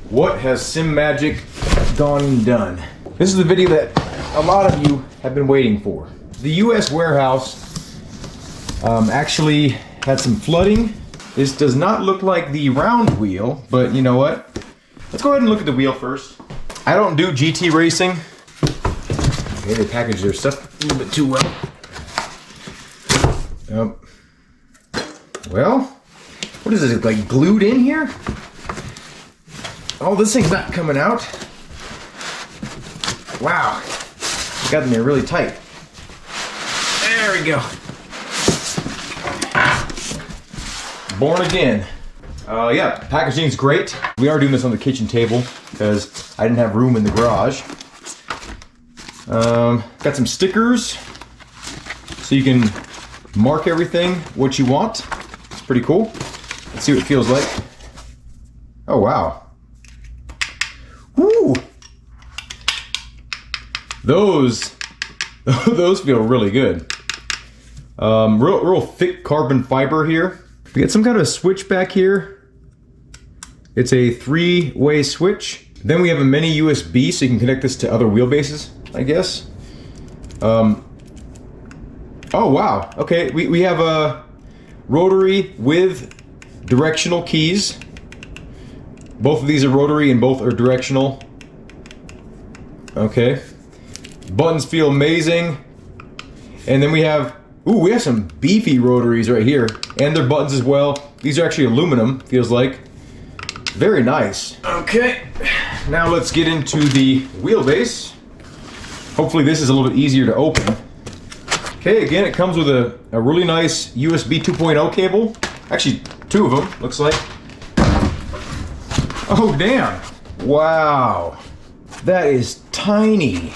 What has Simagic gone and done? This is the video that a lot of you have been waiting for. The US warehouse actually had some flooding. This does not look like the round wheel, but you know what? Let's go ahead and look at the wheel first. I don't do GT racing. Okay, they package their stuff a little bit too well. Well, what is this, like glued in here? Oh, this thing's not coming out. Wow, it got in there really tight. There we go. Born again. Yeah, packaging's great. We are doing this on the kitchen table because I didn't have room in the garage. Got some stickers so you can mark everything what you want. It's pretty cool. Let's see what it feels like. Oh wow. Woo! Those feel really good. Real thick carbon fiber here. We got some kind of a switch back here. It's a 3-way switch. Then we have a mini USB so you can connect this to other wheelbases, I guess. Oh wow, okay, we have a rotary with directional keys. Both of these are rotary and both are directional. Okay. Buttons feel amazing. And then we have some beefy rotaries right here. And they're buttons as well. These are actually aluminum, feels like. Very nice. Okay, now let's get into the wheelbase. Hopefully this is a little bit easier to open. Okay, again, it comes with a really nice USB 2.0 cable. Actually, 2 of them, looks like. Oh, damn. Wow. That is tiny.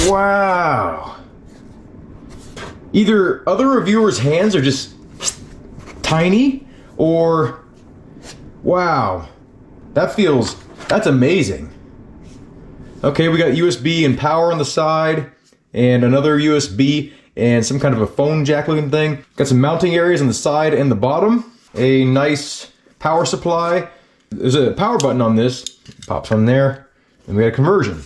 Wow. Either other reviewers' hands are just tiny, or wow. That's amazing. Okay, we got USB and power on the side, and another USB, and some kind of a phone jack looking thing. Got some mounting areas on the side and the bottom. A nice power supply. There's a power button on this. It pops on there. And we got a conversion.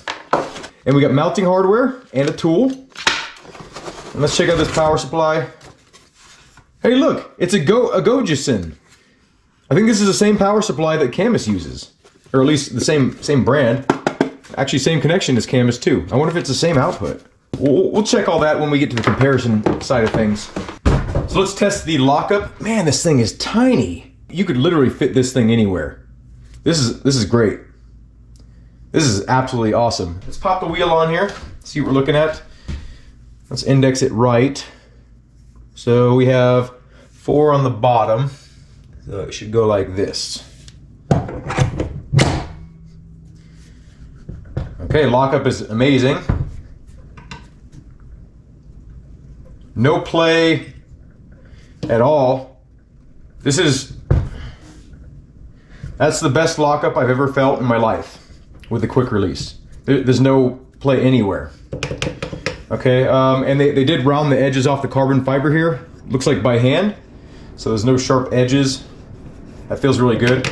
And we got mounting hardware and a tool. And let's check out this power supply. Hey look, it's a Gojison. I think this is the same power supply that Camus uses. Or at least the same brand. Actually, same connection as Camus too. I wonder if it's the same output. We'll check all that when we get to the comparison side of things. So let's test the lockup. Man, this thing is tiny. You could literally fit this thing anywhere. This is great. This is absolutely awesome. Let's pop the wheel on here, see what we're looking at. Let's index it right. So we have 4 on the bottom. So it should go like this. Okay, lockup is amazing. No play at all. That's the best lockup I've ever felt in my life with a quick release. There's no play anywhere. Okay, and they did round the edges off the carbon fiber here. Looks like by hand. So there's no sharp edges. That feels really good.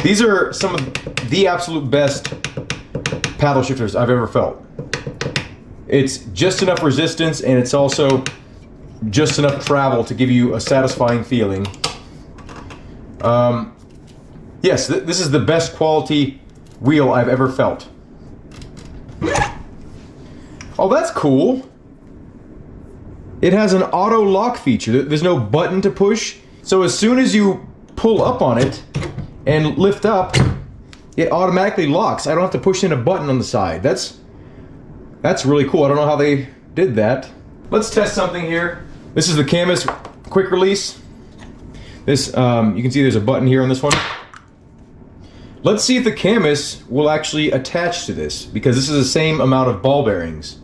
These are some of the absolute best paddle shifters I've ever felt. It's just enough resistance, and it's also just enough travel to give you a satisfying feeling. Yes, this is the best quality wheel I've ever felt. Oh, that's cool. It has an auto lock feature. There's no button to push. So as soon as you pull up on it and lift up, it automatically locks. I don't have to push in a button on the side. That's really cool. I don't know how they did that. Let's test something here. This is the Camus quick release. This, you can see there's a button here on this one. Let's see if the Camus will actually attach to this, because this is the same amount of ball bearings.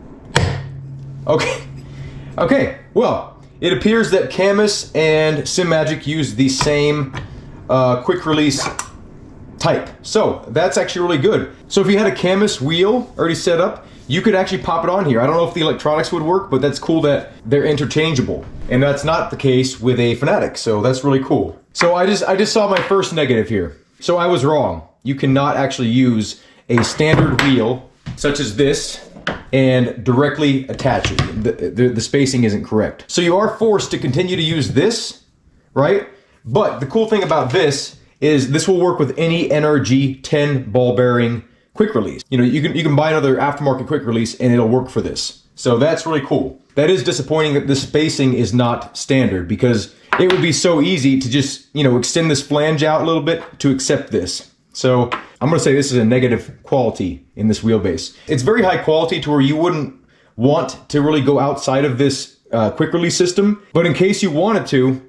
Okay, well, it appears that Camus and Simagic use the same quick release type. So that's actually really good. So if you had a Camus wheel already set up, you could actually pop it on here. I don't know if the electronics would work, but that's cool that they're interchangeable. And that's not the case with a Fanatic, so that's really cool. So I just saw my first negative here. So I was wrong. You cannot actually use a standard wheel, such as this, and directly attach it. The spacing isn't correct. So you are forced to continue to use this, right? But the cool thing about this is this will work with any NRG 10 ball bearing quick release. You know, you can buy another aftermarket quick release and it'll work for this. So that's really cool. That is disappointing that the spacing is not standard, because it would be so easy to just, you know, extend this flange out a little bit to accept this. So I'm gonna say this is a negative quality in this wheelbase. It's very high quality to where you wouldn't want to really go outside of this quick release system, but in case you wanted to,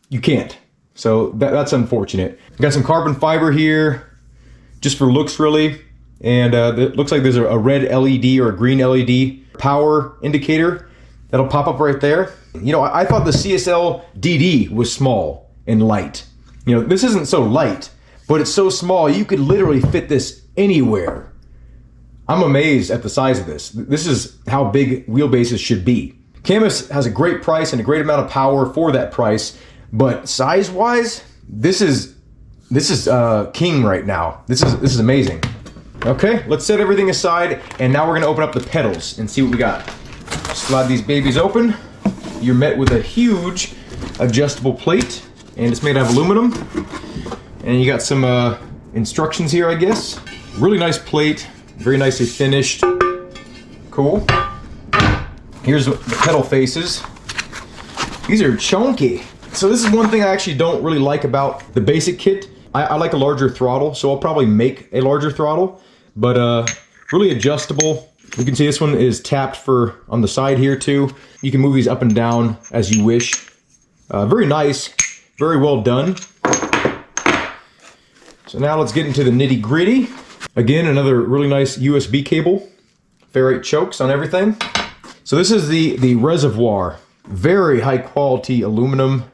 you can't. So that's unfortunate. Got some carbon fiber here, just for looks really. And it looks like there's a red LED or a green LED power indicator that'll pop up right there. You know, I thought the CSL DD was small and light. You know, this isn't so light, but it's so small, you could literally fit this anywhere. I'm amazed at the size of this. This is how big wheelbases should be. Camus has a great price and a great amount of power for that price, but size-wise, this is king right now. This is amazing. Okay, let's set everything aside, and now we're gonna open up the pedals and see what we got. Slide these babies open. You're met with a huge adjustable plate, and it's made out of aluminum. And you got some instructions here, I guess. Really nice plate, very nicely finished. Cool. Here's the pedal faces. These are chunky. So this is one thing I actually don't really like about the basic kit. I like a larger throttle, so I'll probably make a larger throttle, but really adjustable. You can see this one is tapped for on the side here too. You can move these up and down as you wish. Very nice, very well done. So now let's get into the nitty gritty. Again, another really nice USB cable. Ferrite chokes on everything. So this is the reservoir. Very high quality aluminum,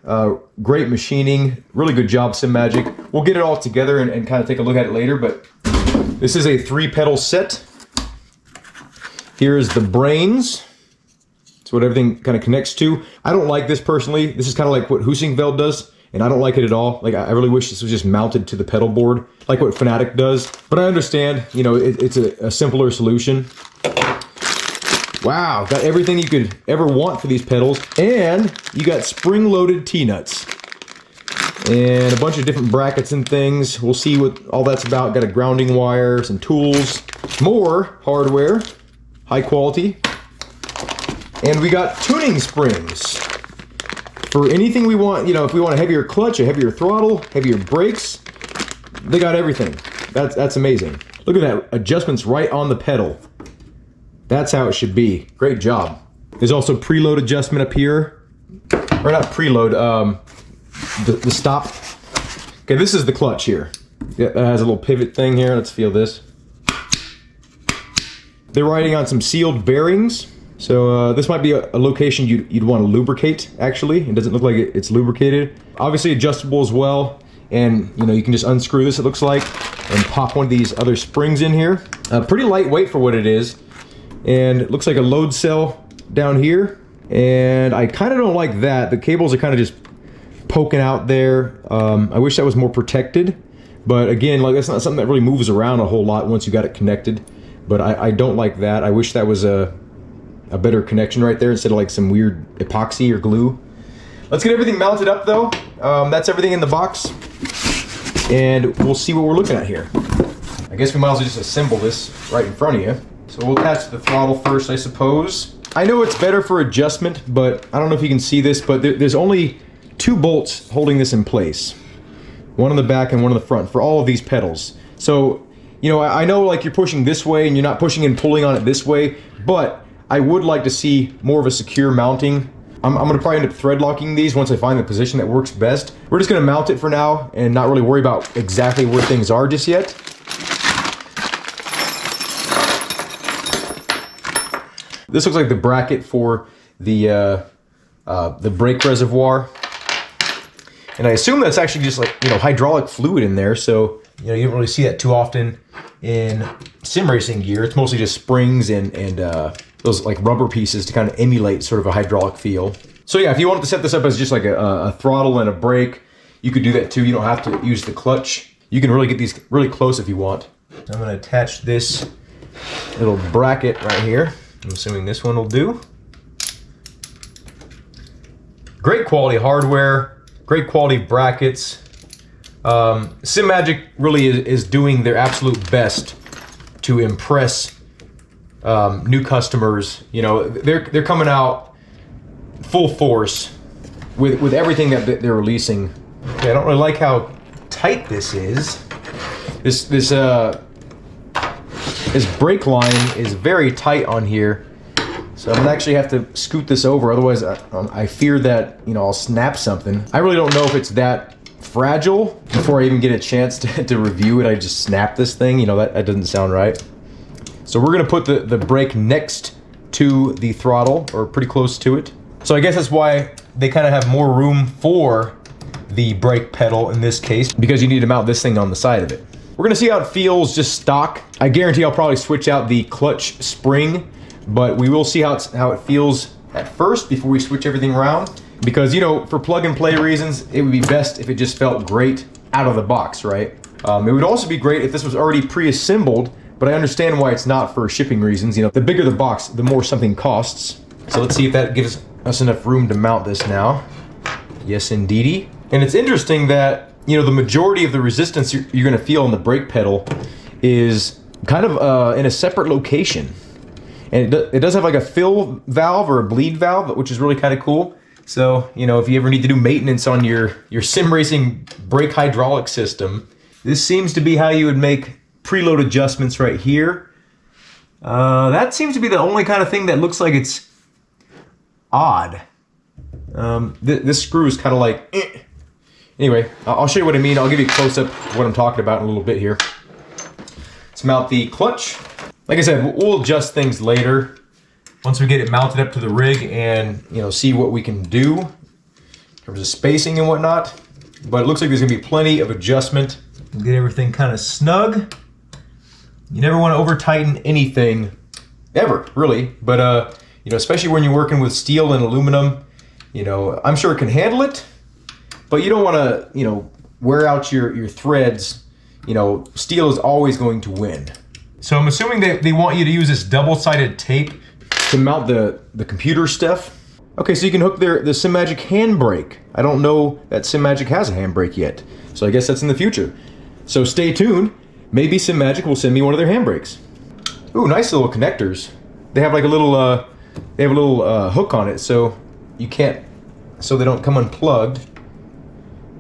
great machining, really good job Simagic. We'll get it all together and kind of take a look at it later, but this is a 3-pedal set. Here's the brains. It's what everything kind of connects to. I don't like this personally. This is kind of like what Husingveld does, and I don't like it at all. Like, I really wish this was just mounted to the pedal board, like what Fanatic does. But I understand, you know, it's a simpler solution. Wow, got everything you could ever want for these pedals, and you got spring-loaded T-nuts. And a bunch of different brackets and things. We'll see what all that's about. Got a grounding wire, some tools, more hardware, high quality. And we got tuning springs. For anything we want, you know, if we want a heavier clutch, a heavier throttle, heavier brakes, they got everything. That's amazing. Look at that, adjustments right on the pedal. That's how it should be. Great job. There's also preload adjustment up here. Or not preload, the stop. Okay, this is the clutch here. It has a little pivot thing here. Let's feel this. They're riding on some sealed bearings. So this might be a location you'd want to lubricate, actually. It doesn't look like it's lubricated. Obviously adjustable as well. And you know, you can just unscrew this, it looks like, and pop one of these other springs in here. Pretty lightweight for what it is. And it looks like a load cell down here. And I kind of don't like that. The cables are kind of just poking out there. I wish that was more protected. But again, like, that's not something that really moves around a whole lot once you got it connected. But I don't like that. I wish that was a better connection right there instead of like some weird epoxy or glue. Let's get everything mounted up though. That's everything in the box. And we'll see what we're looking at here. I guess we might as well just assemble this right in front of you. So we'll attach the throttle first, I suppose. I know it's better for adjustment, but I don't know if you can see this, but there's only 2 bolts holding this in place. One on the back and one on the front for all of these pedals. So, you know, I know like you're pushing this way and you're not pushing and pulling on it this way, but I would like to see more of a secure mounting. I'm gonna probably end up thread locking these once I find the position that works best. We're just gonna mount it for now and not really worry about exactly where things are just yet. This looks like the bracket for the brake reservoir. And I assume that's actually just like, you know, hydraulic fluid in there. So, you know, you don't really see that too often in sim racing gear. It's mostly just springs and those like rubber pieces to kind of emulate sort of a hydraulic feel. So yeah, if you wanted to set this up as just like a throttle and a brake, you could do that too. You don't have to use the clutch. You can really get these really close if you want. I'm gonna attach this little bracket right here. I'm assuming this one will do. Great quality hardware, great quality brackets. Simagic really is doing their absolute best to impress new customers. You know, they're coming out full force with everything that they're releasing. Okay, I don't really like how tight this is. This brake line is very tight on here. So I'm gonna actually have to scoot this over, otherwise I fear that, you know, I'll snap something. I really don't know if it's that fragile. Before I even get a chance to review it, I just snap this thing. You know, that doesn't sound right. So we're gonna put the brake next to the throttle, or pretty close to it. So I guess that's why they kind of have more room for the brake pedal in this case, because you need to mount this thing on the side of it. We're gonna see how it feels just stock. I guarantee I'll probably switch out the clutch spring, but we will see how it feels at first before we switch everything around. Because, you know, for plug and play reasons, it would be best if it just felt great out of the box, right? It would also be great if this was already pre-assembled, but I understand why it's not for shipping reasons. You know, the bigger the box, the more something costs. So let's see if that gives us enough room to mount this now. Yes, indeedy. And it's interesting that, you know, the majority of the resistance you're gonna feel on the brake pedal is kind of in a separate location. And it does have like a fill valve or a bleed valve, which is really kind of cool. So, you know, if you ever need to do maintenance on your sim racing brake hydraulic system, this seems to be how you would make preload adjustments right here. That seems to be the only kind of thing that looks like it's odd. This screw is kind of like, eh. Anyway, I'll show you what I mean. I'll give you a close-up of what I'm talking about in a little bit here. Let's mount the clutch. Like I said, we'll adjust things later once we get it mounted up to the rig and, you know, see what we can do in terms of spacing and whatnot. But it looks like there's gonna be plenty of adjustment. Get everything kind of snug. You never want to over tighten anything ever, really. But you know, especially when you're working with steel and aluminum, you know, I'm sure it can handle it, but you don't want to, you know, wear out your threads. You know, steel is always going to win. So I'm assuming that they want you to use this double-sided tape to mount the computer stuff. Okay, so you can hook the Simagic handbrake. I don't know that Simagic has a handbrake yet, so I guess that's in the future. So stay tuned. Maybe Simagic will send me one of their handbrakes. Ooh, nice little connectors. They have like a little hook on it, so so they don't come unplugged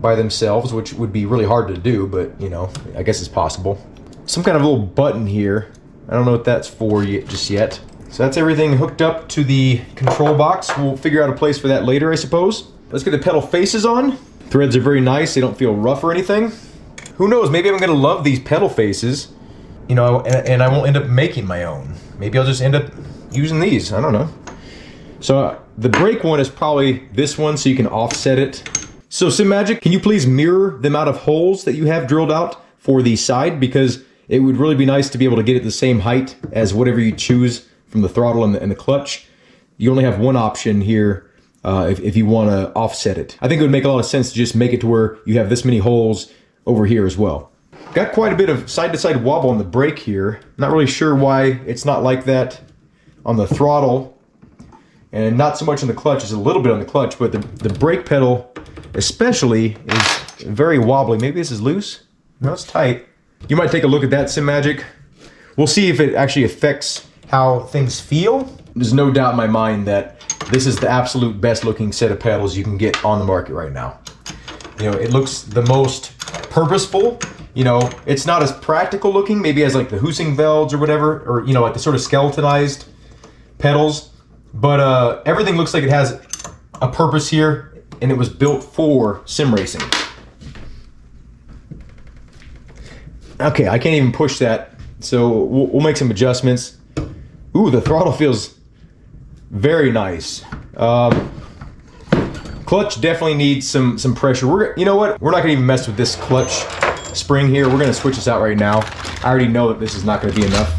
by themselves, which would be really hard to do, but you know, I guess it's possible. Some kind of little button here. I don't know what that's for just yet. So that's everything hooked up to the control box. We'll figure out a place for that later, I suppose. Let's get the pedal faces on. Threads are very nice. They don't feel rough or anything. Who knows, maybe I'm gonna love these pedal faces, you know, and I won't end up making my own. Maybe I'll just end up using these, I don't know. So the brake one is probably this one, so you can offset it. So Simagic, can you please mirror the amount of holes that you have drilled out for the side? Because it would really be nice to be able to get it the same height as whatever you choose from the throttle and the clutch. You only have one option here if you want to offset it. I think it would make a lot of sense to just make it to where you have this many holes over here as well. Got quite a bit of side-to-side wobble on the brake here. Not really sure why it's not like that on the throttle, and not so much on the clutch. It's a little bit on the clutch, but the brake pedal especially is very wobbly. Maybe this is loose? No, it's tight. You might take a look at that, Simagic. We'll see if it actually affects how things feel. There's no doubt in my mind that this is the absolute best looking set of pedals you can get on the market right now. You know, it looks the most purposeful. You know, it's not as practical looking, maybe as like the Husingvelds or whatever, or, you know, like the sort of skeletonized pedals. But everything looks like it has a purpose here, and it was built for sim racing. Okay, I can't even push that, so we'll make some adjustments. Ooh, the throttle feels very nice. Clutch definitely needs some pressure. You know what? We're not gonna even mess with this clutch spring here. We're gonna switch this out right now. I already know that this is not gonna be enough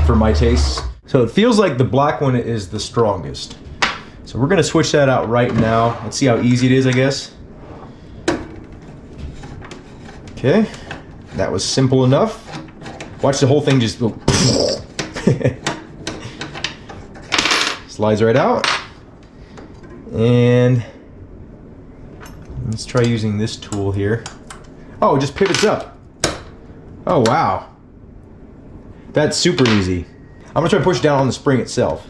for my tastes. So it feels like the black one is the strongest. So we're gonna switch that out right now. Let's see how easy it is, I guess. Okay, that was simple enough. Watch the whole thing just go. Slides right out. And let's try using this tool here. Oh, it just pivots up. Oh, wow. That's super easy. I'm gonna try to push down on the spring itself.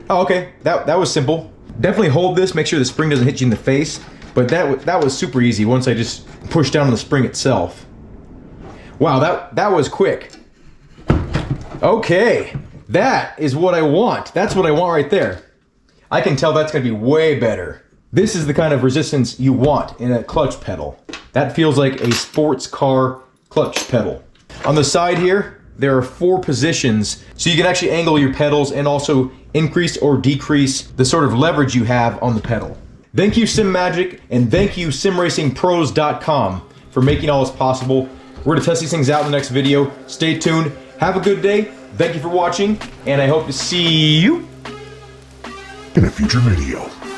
Oh, okay, that was simple. Definitely hold this, make sure the spring doesn't hit you in the face. But that was super easy once I just pushed down on the spring itself. Wow, that was quick. Okay, that is what I want. That's what I want right there. I can tell that's gonna be way better. This is the kind of resistance you want in a clutch pedal. That feels like a sports car clutch pedal. On the side here, there are 4 positions, so you can actually angle your pedals and also increase or decrease the sort of leverage you have on the pedal. Thank you, Simagic, and thank you, SimRacingPros.com, for making all this possible. We're gonna test these things out in the next video. Stay tuned. Have a good day. Thank you for watching, and I hope to see you in a future video.